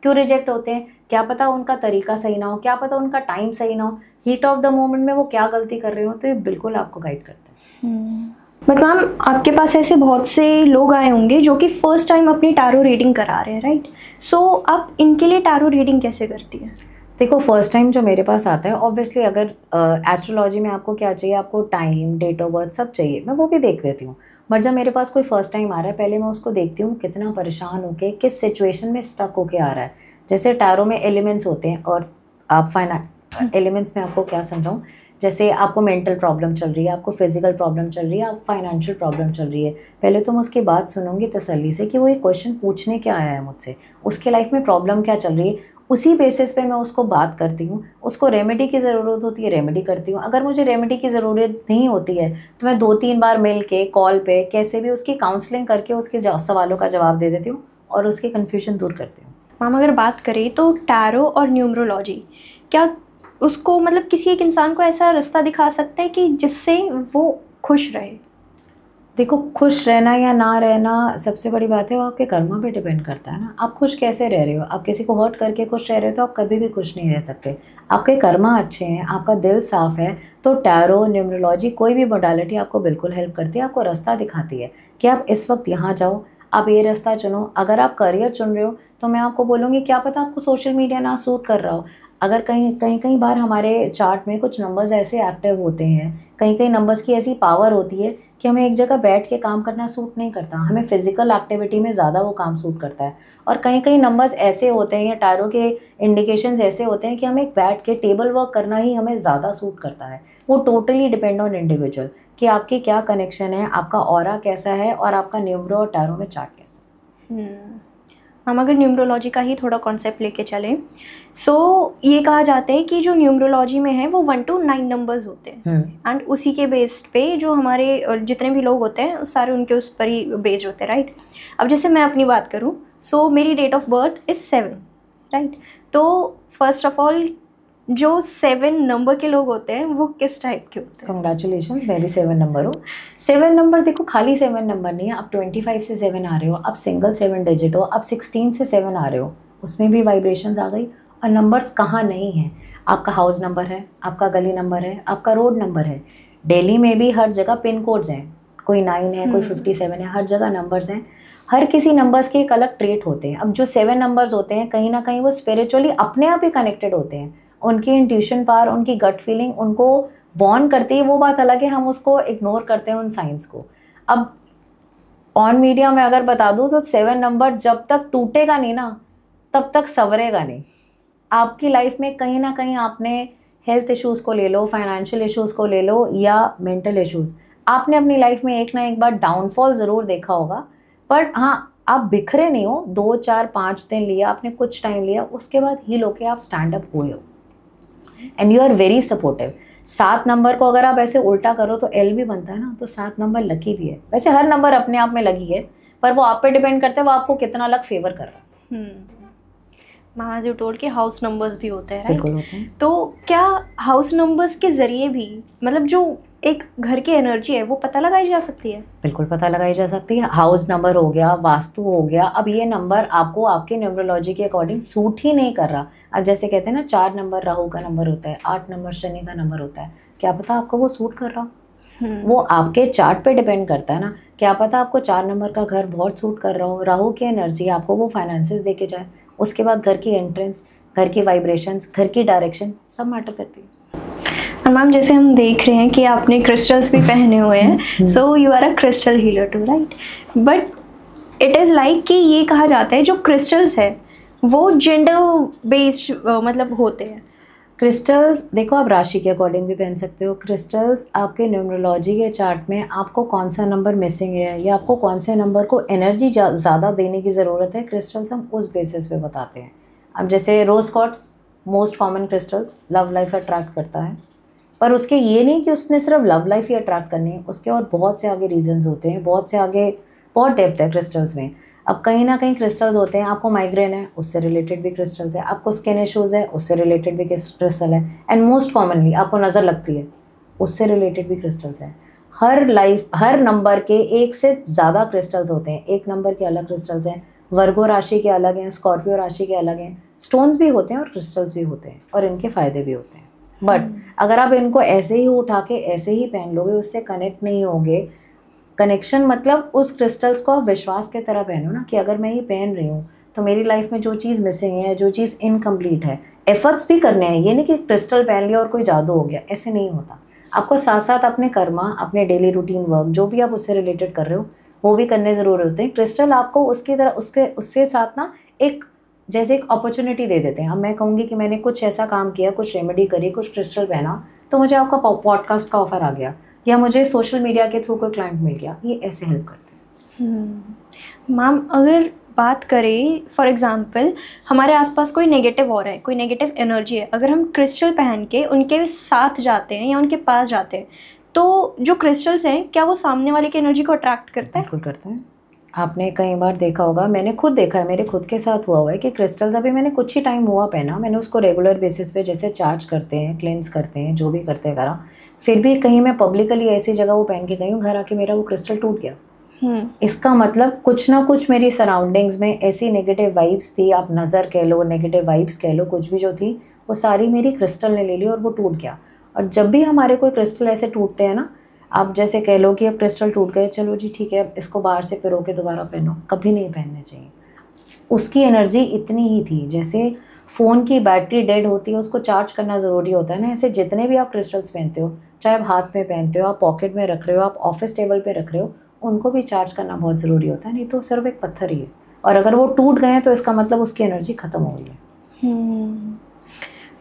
क्यों रिजेक्ट होते हैं? क्या पता उनका तरीका सही ना हो, क्या पता उनका टाइम सही ना हो, हीट ऑफ द मोमेंट में वो क्या गलती कर रहे हो, तो ये बिल्कुल आपको गाइड करते हैं। बट मैम आपके पास ऐसे बहुत से लोग आए होंगे जो कि फर्स्ट टाइम अपनी टैरो रीडिंग करा रहे हैं, राइट? सो आप इनके लिए टैरो रीडिंग कैसे करती है? देखो फर्स्ट टाइम जो मेरे पास आता है, ऑब्वियसली अगर एस्ट्रोलॉजी में आपको क्या चाहिए, आपको टाइम, डेट ऑफ बर्थ सब चाहिए, मैं वो भी देख लेती हूँ। बट जब मेरे पास कोई फर्स्ट टाइम आ रहा है, पहले मैं उसको देखती हूँ कितना परेशान होके, किस सिचुएशन में स्टक होके आ रहा है। जैसे टैरो में एलिमेंट्स होते हैं, और आप एलिमेंट्स में आपको क्या समझाऊँ, जैसे आपको मेंटल प्रॉब्लम चल रही है, आपको फिजिकल प्रॉब्लम चल रही है, आप फाइनेंशियल प्रॉब्लम चल रही है, पहले तो मैं उसकी बात सुनूंगी तसल्ली से कि वो ये क्वेश्चन पूछने क्या आया है मुझसे, उसके लाइफ में प्रॉब्लम क्या चल रही है, उसी बेसिस पे मैं उसको बात करती हूँ। उसको रेमेडी की ज़रूरत होती है, रेमेडी करती हूँ। अगर मुझे रेमेडी की ज़रूरत नहीं होती है तो मैं 2-3 बार मिल के कॉल पे कैसे भी उसकी काउंसलिंग करके उसके सवालों का जवाब दे देती हूँ और उसकी कन्फ्यूजन दूर करती हूँ। मैम अगर बात करें तो टैरो और न्यूमरोलॉजी क्या उसको मतलब किसी एक इंसान को ऐसा रास्ता दिखा सकते हैं कि जिससे वो खुश रहे? देखो, खुश रहना या ना रहना सबसे बड़ी बात है वो आपके कर्मों पे डिपेंड करता है ना। आप खुश कैसे रह रहे हो? आप किसी को हर्ट करके खुश रह रहे हो तो आप कभी भी खुश नहीं रह सकते। आपके कर्मा अच्छे हैं, आपका दिल साफ है, तो टैरो, न्यूमरोलॉजी, कोई भी मोडालिटी आपको बिल्कुल हेल्प करती है, आपको रास्ता दिखाती है कि आप इस वक्त यहाँ जाओ, आप ये रास्ता चुनो। अगर आप करियर चुन रहे हो तो मैं आपको बोलूँगी क्या पता आपको सोशल मीडिया ना सूट कर रहा हो। अगर कई बार हमारे चार्ट में कुछ नंबर्स ऐसे एक्टिव होते हैं, कई नंबर्स की ऐसी पावर होती है कि हमें एक जगह बैठ के काम करना सूट नहीं करता, हमें फिजिकल एक्टिविटी में ज़्यादा वो काम सूट करता है। और कई नंबर्स ऐसे होते हैं या टैरो के इंडिकेशंस ऐसे होते हैं कि हमें बैठ के टेबल वर्क करना ही हमें ज़्यादा सूट करता है। वो टोटली डिपेंड ऑन इंडिविजुअल कि आपकी क्या कनेक्शन है, आपका ऑरा कैसा है और आपका न्यूमरो और टैरो में चार्ट कैसा है। हम अगर न्यूमरोलॉजी का ही थोड़ा कॉन्सेप्ट लेके चलें, ये कहा जाता है कि जो न्यूमरोलॉजी में है वो 1 to 9 नंबर्स होते हैं, एंड उसी के बेस्ड पे जो हमारे जितने भी लोग होते हैं सारे उनके उस पर ही बेस्ड होते हैं, राइट। अब जैसे मैं अपनी बात करूँ, मेरी date of birth is 7, right. तो फर्स्ट ऑफ ऑल जो 7 नंबर के लोग होते हैं वो किस टाइप के होते हैं? कंग्रेचुलेशन, मैं भी 7 नंबर हूँ। 7 नंबर देखो खाली 7 नंबर नहीं है, आप 25 से 7 आ रहे हो, आप सिंगल 7 डिजिट हो, आप 16 से 7 आ रहे हो, उसमें भी वाइब्रेशंस आ गई। और नंबर्स कहाँ नहीं हैं, आपका हाउस नंबर है, आपका गली नंबर है, आपका रोड नंबर है। दिल्ली में भी हर जगह पिन कोड्स हैं, कोई 9 है, कोई 57 है, हर जगह नंबर्स हैं। हर किसी नंबर्स के एक अलग ट्रेट होते हैं। अब जो 7 नंबर्स होते हैं कहीं ना कहीं वो स्पिरिचुअली अपने आप ही कनेक्टेड होते हैं, उनकी इंट्यूशन पावर, उनकी गट फीलिंग उनको वॉर्न करती है। वो बात अलग है, हम उसको इग्नोर करते हैं उन साइंस को। अब ऑन मीडिया में अगर बता दूँ तो 7 नंबर जब तक टूटेगा नहीं ना तब तक संवरेगा नहीं। आपकी लाइफ में कहीं ना कहीं आपने हेल्थ इश्यूज़ को ले लो, फाइनेंशियल इश्यूज़ को ले लो या मेंटल इश्यूज़, आपने अपनी लाइफ में एक ना एक बार डाउनफॉल ज़रूर देखा होगा। पर हाँ, आप बिखरे नहीं हो, 2, 4, 5 दिन लिया आपने, कुछ टाइम लिया, उसके बाद हील होके आप स्टैंड अप हुए हो and you are very supportive. 7 number को अगर आप ऐसे उल्टा करो तो एल भी बनता है ना, तो 7 नंबर लकी भी है। वैसे हर नंबर अपने आप में लकी है, पर वो आप पे डिपेंड करता है वो आपको कितना लक फेवर कर रहा है। महाज यू टोल्ड के हाउस नंबर्स भी होते हैं, बिल्कुल होते हैं। तो क्या हाउस नंबर्स के ज़रिए भी मतलब जो एक घर की एनर्जी है वो पता लगाई जा सकती है? बिल्कुल पता लगाई जा सकती है। हाउस नंबर हो गया, वास्तु हो गया। अब ये नंबर आपको आपके न्यूमरोलॉजी के अकॉर्डिंग सूट ही नहीं कर रहा। अब जैसे कहते हैं ना 4 नंबर राहु का नंबर होता है, 8 नंबर शनि का नंबर होता है, क्या पता आपको वो सूट कर रहा हो। वो आपके चार्ट पे डिपेंड करता है ना। क्या पता आपको 4 नंबर का घर बहुत सूट कर रहा हो, राहु की एनर्जी आपको वो फाइनेंसेस दे के जाए। उसके बाद घर की एंट्रेंस, घर की वाइब्रेशंस, घर की डायरेक्शन सब मैटर करती है। और मैम जैसे हम देख रहे हैं कि आपने क्रिस्टल्स भी पहने हुए हैं, so you are a crystal healer too, right. But it is like कि ये कहा जाता है जो क्रिस्टल्स है वो जेंडर बेस्ड मतलब होते हैं। क्रिस्टल्स देखो आप राशि के अकॉर्डिंग भी पहन सकते हो। क्रिस्टल्स आपके न्यूमरोलॉजी के चार्ट में आपको कौन सा नंबर मिसिंग है या आपको कौन से नंबर को एनर्जी ज़्यादा देने की ज़रूरत है, क्रिस्टल्स हम उस बेसिस पे बताते हैं। अब जैसे rose quartz most common crystals, love life attract करता है, पर उसके ये नहीं कि उसने सिर्फ लव लाइफ ही अट्रैक्ट करनी है, उसके और बहुत से आगे रीजंस होते हैं, बहुत से आगे बहुत डेप्थ है क्रिस्टल्स में। अब कहीं ना कहीं क्रिस्टल्स होते हैं, आपको माइग्रेन है उससे रिलेटेड भी क्रिस्टल्स है, आपको स्किन इश्यूज़ है उससे रिलेटेड भी क्रिस्टल है, एंड मोस्ट कॉमनली आपको नज़र लगती है उससे रिलेटेड भी क्रिस्टल्स है। हर नंबर के एक से ज़्यादा क्रिस्टल्स होते हैं, एक नंबर के अलग क्रिस्टल्स हैं। वर्गो राशि के अलग हैं, स्कॉर्पियो राशि के अलग हैं। स्टोन्स भी होते हैं और क्रिस्टल्स भी होते हैं और इनके फ़ायदे भी होते हैं। बट अगर आप इनको ऐसे ही उठा के ऐसे ही पहन लोगे, उससे कनेक्ट नहीं होगे। कनेक्शन मतलब उस क्रिस्टल्स को आप विश्वास की तरह पहनो ना, कि अगर मैं ये पहन रही हूँ तो मेरी लाइफ में जो चीज़ मिसिंग है, जो चीज़ इनकम्प्लीट है, एफर्ट्स भी करने हैं। ये नहीं कि क्रिस्टल पहन लिया और कोई जादू हो गया, ऐसे नहीं होता। आपको साथ साथ अपने कर्मा, अपने डेली रूटीन वर्क जो भी आप उससे रिलेटेड कर रहे हो वो भी करने ज़रूरी होते हैं। क्रिस्टल आपको उसकी तरह उससे साथ ना एक जैसे एक अपॉर्चुनिटी दे देते हैं। अब मैं कहूँगी कि मैंने कुछ ऐसा काम किया, कुछ रेमेडी करी, कुछ क्रिस्टल पहना, तो मुझे आपका पॉडकास्ट का ऑफर आ गया या मुझे सोशल मीडिया के थ्रू कोई क्लाइंट मिल गया। ये ऐसे हेल्प करते हैं। मैम अगर बात करें फॉर एग्जांपल हमारे आसपास कोई नेगेटिव हो रहा है, कोई नेगेटिव एनर्जी है, अगर हम क्रिस्टल पहन के उनके साथ जाते हैं या उनके पास जाते हैं तो जो क्रिस्टल्स हैं क्या वो सामने वाले की एनर्जी को अट्रैक्ट करता है? बिल्कुल करते हैं। आपने कई बार देखा होगा, मैंने खुद देखा है, मेरे खुद के साथ हुआ है कि क्रिस्टल्स, अभी मैंने कुछ ही टाइम हुआ पहना, मैंने उसको रेगुलर बेसिस पे जैसे चार्ज करते हैं, क्लेंस करते हैं, जो भी करते हैं करा, फिर भी कहीं मैं पब्लिकली ऐसी जगह वो पहन के गई हूँ, घर आके मेरा वो क्रिस्टल टूट गया। इसका मतलब कुछ ना कुछ मेरी सराउंडिंग्स में ऐसी नेगेटिव वाइब्स थी, आप नज़र कह लो, नेगेटिव वाइब्स कह लो, कुछ भी जो थी वो सारी मेरी क्रिस्टल ने ले ली और वो टूट गया। और जब भी हमारे कोई क्रिस्टल ऐसे टूटते हैं ना, आप जैसे कह लो कि अब क्रिस्टल टूट गए, चलो जी ठीक है, अब इसको बाहर से पिरो के दोबारा पहनो, कभी नहीं पहनने चाहिए। उसकी एनर्जी इतनी ही थी, जैसे फ़ोन की बैटरी डेड होती है, उसको चार्ज करना ज़रूरी होता है ना, ऐसे जितने भी आप क्रिस्टल्स पहनते हो, चाहे आप हाथ में पहनते हो, आप पॉकेट में रख रहे हो, आप ऑफिस टेबल पे रख रहे हो, उनको भी चार्ज करना बहुत ज़रूरी होता है, नहीं तो सिर्फ एक पत्थर ही है। और अगर वो टूट गए हैं तो इसका मतलब उसकी एनर्जी ख़त्म हो गई है।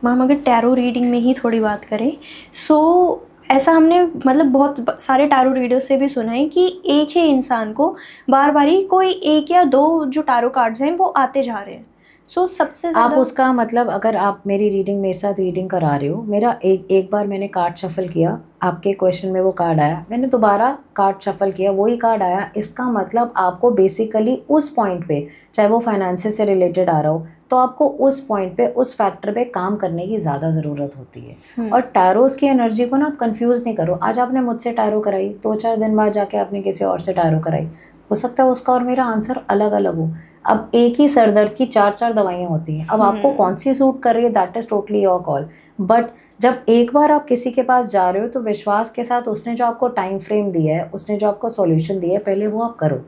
मैम अगर टैरो रीडिंग में ही थोड़ी बात करें, सो ऐसा हमने मतलब बहुत सारे टैरो रीडर्स से भी सुना है कि एक ही इंसान को बार बार ही कोई एक या दो जो टैरो कार्ड्स हैं वो आते जा रहे हैं। सो सबसे आप ज़्यादा उसका मतलब, अगर आप मेरी रीडिंग मेरे साथ रीडिंग करा रहे हो, मेरा एक बार मैंने कार्ड शफल किया, आपके क्वेश्चन में वो कार्ड आया, मैंने दोबारा कार्ड शफल किया, वही कार्ड आया, इसका मतलब आपको बेसिकली उस पॉइंट पे, चाहे वो फाइनेंसेस से रिलेटेड आ रहा हो, तो आपको उस पॉइंट पे, उस फैक्टर पे काम करने की ज़्यादा ज़रूरत होती है। और टैरोस की एनर्जी को ना आप कंफ्यूज नहीं करो। आज आपने मुझसे टैरो कराई, 2-4 दिन बाद जाके आपने किसी और से टैरो कराई, हो सकता है उसका और मेरा आंसर अलग अलग हो। अब एक ही सर दर्द की 4-4 दवाइयाँ होती हैं, अब आपको कौन सी सूट कर रही है, that is totally your call. But जब एक बार आप किसी के पास जा रहे हो तो विश्वास के साथ उसने जो आपको टाइम फ्रेम दिया है, उसने जो आपको सॉल्यूशन दिया है, पहले वो आप करो।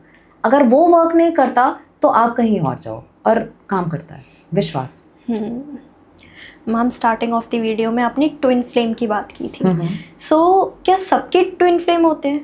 अगर वो वर्क नहीं करता तो आप कहीं और जाओ, और काम करता है विश्वास। Ma'am starting of the video में आपने ट्विन फ्लेम की बात की थी, सो क्या सबके ट्विन फ्लेम होते हैं?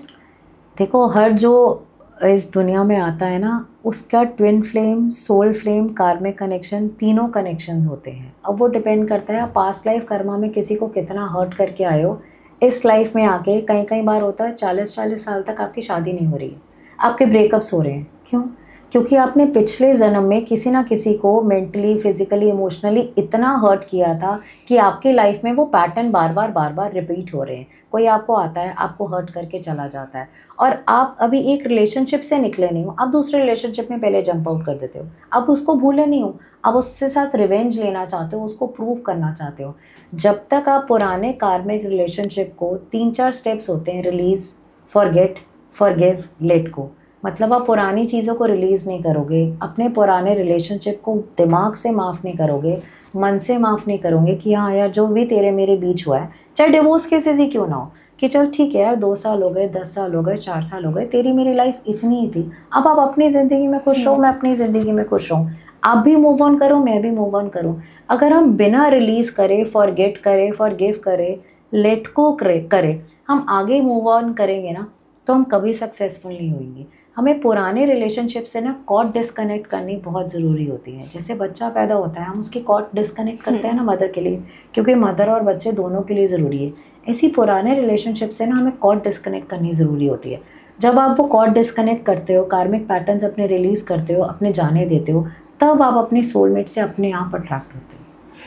देखो, हर जो इस दुनिया में आता है ना, उसका twin flame, soul flame, karmic connection, तीनों कनेक्शंस होते हैं। अब वो डिपेंड करता है आप पास्ट लाइफ कर्मा में किसी को कितना हर्ट करके आए हो। इस लाइफ में आके कई बार होता है 40-40 साल तक आपकी शादी नहीं हो रही है, आपके ब्रेकअप्स हो रहे हैं। क्यों? क्योंकि आपने पिछले जन्म में किसी ना किसी को मेंटली, फिजिकली, इमोशनली इतना हर्ट किया था कि आपकी लाइफ में वो पैटर्न बार बार रिपीट हो रहे हैं। कोई आपको आता है, आपको हर्ट करके चला जाता है, और आप अभी एक रिलेशनशिप से निकले नहीं हो, आप दूसरे रिलेशनशिप में पहले जंप आउट कर देते हो। आप उसको भूले नहीं हो, आप उससे साथ रिवेंज लेना चाहते हो, उसको प्रूव करना चाहते हो। जब तक आप पुराने कार्मिक रिलेशनशिप को, 3-4 स्टेप्स होते हैं, release, forget, forgive, let go. मतलब आप पुरानी चीज़ों को रिलीज़ नहीं करोगे, अपने पुराने रिलेशनशिप को दिमाग से माफ़ नहीं करोगे, मन से माफ़ नहीं करोगे कि हाँ यार, जो भी तेरे मेरे बीच हुआ है, चाहे डिवोर्स केसेस ही क्यों ना हो, कि चल ठीक है यार, 2 साल हो गए, 10 साल हो गए, 4 साल हो गए, तेरी मेरी लाइफ इतनी ही थी, अब आप अपनी ज़िंदगी में खुश रहो, मैं अपनी ज़िंदगी में खुश रहूँ, आप भी मूव ऑन करो, मैं भी मूव ऑन करूँ। अगर हम बिना रिलीज़ करे, फॉरगेट करे, फॉरगिव करे, लेट गो करे, हम आगे मूव ऑन करेंगे ना, तो हम कभी सक्सेसफुल नहीं होंगे। हमें पुराने रिलेशनशिप से ना कॉर्ड डिस्कनेक्ट करनी बहुत ज़रूरी होती है। जैसे बच्चा पैदा होता है, हम उसकी कॉर्ड डिस्कनेक्ट करते हैं ना मदर के लिए, क्योंकि मदर और बच्चे दोनों के लिए ज़रूरी है। ऐसी पुराने रिलेशनशिप से ना हमें कॉर्ड डिस्कनेक्ट करनी ज़रूरी होती है। जब आप वो कॉर्ड डिस्कनेक्ट करते हो, कार्मिक पैटर्न्स अपने रिलीज़ करते हो, अपने जाने देते हो, तब आप अपने सोलमेट से अपने आप अट्रैक्ट होते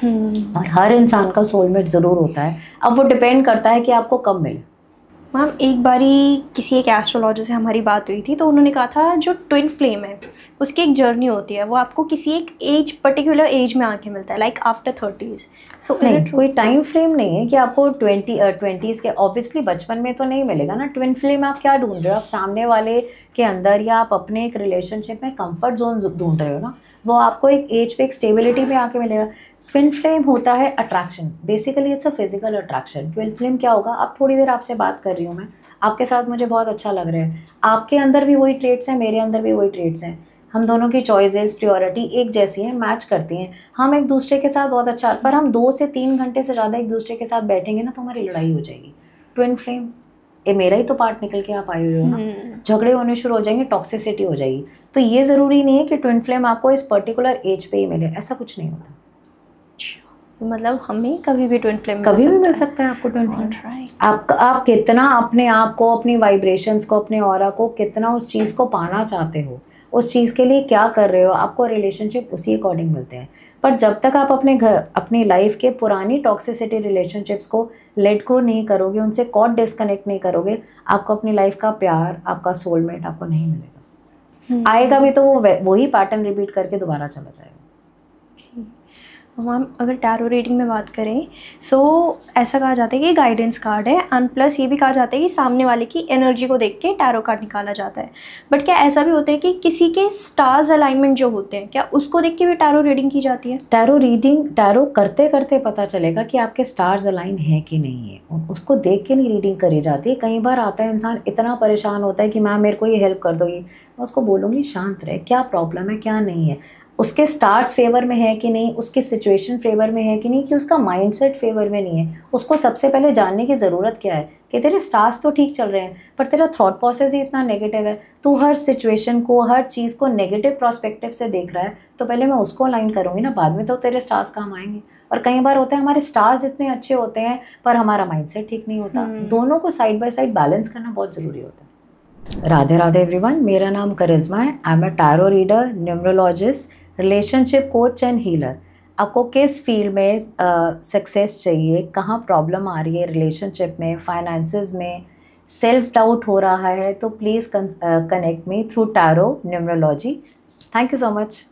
हो। और हर इंसान का सोलमेट ज़रूर होता है। अब वो डिपेंड करता है कि आपको कब मिले। मैम एक बारी किसी एक एस्ट्रोलॉजर से हमारी बात हुई थी, तो उन्होंने कहा था जो ट्विन फ्लेम है उसकी एक जर्नी होती है, वो आपको किसी एक एज, पर्टिकुलर एज में आके मिलता है, लाइक आफ्टर 30s। सो नहीं, कोई टाइम फ्रेम नहीं है कि आपको 20s के, ऑब्वियसली बचपन में तो नहीं मिलेगा ना। ट्विन फ्लेम आप क्या ढूंढ रहे हो? आप सामने वाले के अंदर, या आप अपने एक रिलेशनशिप में कंफर्ट जोन ढूंढ रहे हो ना, वो आपको एक एज पे, एक स्टेबिलिटी में आके मिलेगा। ट्विन फ्लेम होता है attraction, basically it's a physical attraction. Twin flame क्या होगा? आप थोड़ी देर आपसे बात कर रही हूँ मैं, आपके साथ मुझे बहुत अच्छा लग रहा है, आपके अंदर भी वही ट्रेट्स हैं, मेरे अंदर भी वही ट्रेट्स हैं, हम दोनों की चॉइसेस, प्रायोरिटी एक जैसी हैं, मैच करती हैं, हम एक दूसरे के साथ बहुत अच्छा। पर हम 2 से 3 घंटे से ज़्यादा एक दूसरे के साथ बैठेंगे ना तो हमारी लड़ाई हो जाएगी। ट्विन फ्लेम, ये मेरा ही तो पार्ट निकल के आप आए हुए हो ना, झगड़े होने शुरू हो जाएंगे, टॉक्सिसिटी हो जाएगी। तो ये ज़रूरी नहीं है कि ट्विन फ्लेम आपको इस पर्टिकुलर एज पे ही मिले, ऐसा कुछ नहीं होता। मतलब हमें कभी भी ट्विन फ्लेम कभी भी मिल सकता है आपको ट्विन फ्लेम। आप कितना अपने आप को, अपनी वाइब्रेशंस को, अपने ऑरा को कितना उस चीज़ को पाना चाहते हो, उस चीज़ के लिए क्या कर रहे हो, आपको रिलेशनशिप उसी अकॉर्डिंग मिलते हैं। पर जब तक आप अपने घर, अपनी लाइफ के पुरानी टॉक्सिसिटी रिलेशनशिप्स को लेट गो नहीं करोगे, उनसे कॉर्ड डिस्कनेक्ट नहीं करोगे, आपको अपनी लाइफ का प्यार, आपका सोलमेट आपको नहीं मिलेगा। आएगा भी तो वो वही पैटर्न रिपीट करके दोबारा चला जाएगा। मैम अगर टैरो रीडिंग में बात करें सो ऐसा कहा जाता है कि गाइडेंस कार्ड है एंड प्लस ये भी कहा जाता है कि सामने वाले की एनर्जी को देख के टैरो कार्ड निकाला जाता है। बट क्या ऐसा भी होता है कि किसी के स्टार्स अलाइनमेंट जो होते हैं क्या उसको देख के भी टैरो रीडिंग की जाती है? टैरो करते करते पता चलेगा कि आपके स्टार्स अलाइन है कि नहीं है, उसको देख के नहीं रीडिंग करी जाती है। कई बार आता है इंसान इतना परेशान होता है कि मैम मेरे को ये हेल्प कर दोगी, मैं उसको बोलूँगी शांत रहे, क्या प्रॉब्लम है क्या नहीं है, उसके स्टार्स फेवर में है कि नहीं, उसकी सिचुएशन फेवर में है कि नहीं, कि उसका माइंडसेट फेवर में नहीं है। उसको सबसे पहले जानने की ज़रूरत क्या है कि तेरे स्टार्स तो ठीक चल रहे हैं पर तेरा थॉट प्रोसेस ही इतना नेगेटिव है, तू हर सिचुएशन को हर चीज़ को नेगेटिव प्रोस्पेक्टिव से देख रहा है, तो पहले मैं उसको अलाइन करूँगी ना, बाद में तो तेरे स्टार्स काम आएंगे। और कई बार होता है हमारे स्टार्स इतने अच्छे होते हैं पर हमारा माइंडसेट ठीक नहीं होता। दोनों को साइड बाय साइड बैलेंस करना बहुत ज़रूरी होता है। राधे राधे एवरीवन, मेरा नाम करिश्मा है। I am a tarot reader, numerologist, relationship coach and healer. आपको किस फील्ड में सक्सेस चाहिए, कहाँ प्रॉब्लम आ रही है रिलेशनशिप में, फाइनेंसेस में, सेल्फ डाउट हो रहा है, तो please connect me through tarot numerology. Thank you so much.